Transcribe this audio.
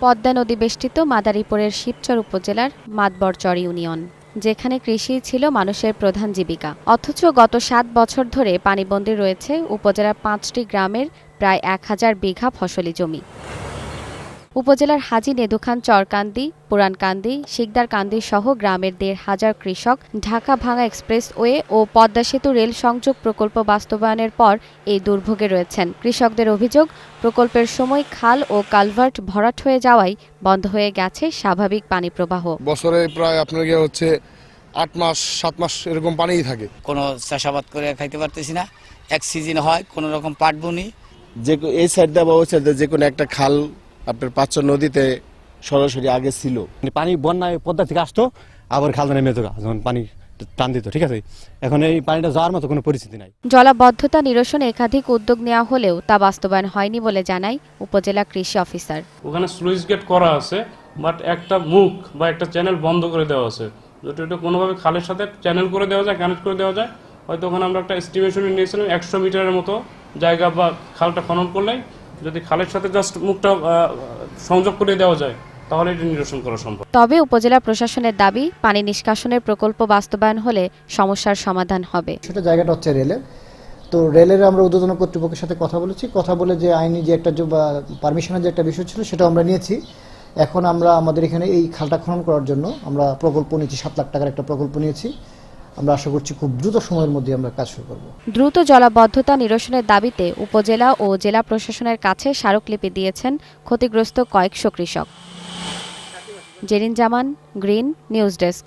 পদ্মা নদী বেষ্টিত মাদারীপুরের শিবচর উপজেলার মাতবরচর ইউনিয়ন, যেখানে কৃষি ছিল মানুষের প্রধান জীবিকা। অথচ গত ৭ বছর ধরে পানিবন্দী রয়েছে উপজেলার ৫টি গ্রামের প্রায় ১,০০০ বিঘা ফসলি জমি। উপজেলার হাজী নেদুখান চরকান্দি, পুরানকান্দি, শিকদারকান্দি সহ গ্রামের ১,৫০০ কৃষক ঢাকা-ভাঙ্গা এক্সপ্রেসওয়ে ও পদ্মা সেতু রেল সংযোগ প্রকল্প বাস্তবায়নের পর এই দুর্ভোগে রয়েছেন। কৃষকদের অভিযোগ, প্রকল্পের সময় খাল ও কালভার্ট ভরাট হয়ে যাওয়ায় বন্ধ হয়ে গেছে স্বাভাবিক পানি প্রবাহ। বছরে প্রায় আপনার হচ্ছে ৮ মাস ৭ মাস এরকম পানিই থাকে। কোনো চাষাবাদ করে খাইতে পারতেছি না। এক সিজন হয় কোনো রকম পাট বুনি, যে এই সাইডটা বা ওই সাইডে যে কোনো একটা খাল আপনার পাঁচচর নদীতে সরাসরি আগে ছিল। পানি বন্যায় পদ্মা থেকে আসতো, আবার খাল নেমে যেত যখন পানি টান দিত, ঠিক আছে। এখন এই পানিটা যাওয়ার মতো কোনো পরিস্থিতি নাই। জলাবদ্ধতা নিরসনে একাধিক উদ্যোগ নেওয়া হলেও তা বাস্তবায়ন হয়নি বলে জানায় উপজেলা কৃষি অফিসার। ওখানে স্লুইস গেট করা আছে, বাট একটা মুখ বা একটা চ্যানেল বন্ধ করে দেওয়া আছে। যদি এটা কোনোভাবে খালের সাথে চ্যানেল করে দেওয়া যায়, কানেক্ট করে দেওয়া যায়, হয়তো ওখানে আমরা একটা এস্টিমেশন নিয়েছিলাম ১০০ মিটারের মতো জায়গা বা খালটা খনন করলেই যদি খালের সাথে জাস্ট মুখটা সংযোগ করে দেওয়া যায় তাহলে এটা নিরসন করা সম্ভব। তবে উপজেলা প্রশাসনের দাবি, পানি নিষ্কাশনের প্রকল্প বাস্তবায়ন হলে সমস্যার সমাধান হবে। সেটা জায়গাটা হচ্ছে রেলের। তো রেলের আমরা ঊর্ধ্বতন কর্তৃপক্ষের সাথে কথা বলেছি, কথা বলে যে আইনি যে একটা পারমিশনের যে একটা বিষয় ছিল সেটা আমরা নিয়েছি। এখন আমরা আমাদের এখানে এই খালটা খনন করার জন্য আমরা প্রকল্প নিয়েছি, ৭ লাখ টাকার একটা প্রকল্প নিয়েছি। আমরা আশা করছি খুব দ্রুত সময়ের মধ্যে আমরা কাজ শুরু করব। দ্রুত জলাবদ্ধতা নিরসনের দাবিতে উপজেলা ও জেলা প্রশাসনের কাছে স্মারকলিপি দিয়েছেন ক্ষতিগ্রস্ত কয়েকশো কৃষক। জেরিন জামান, গ্রিন নিউজ ডেস্ক।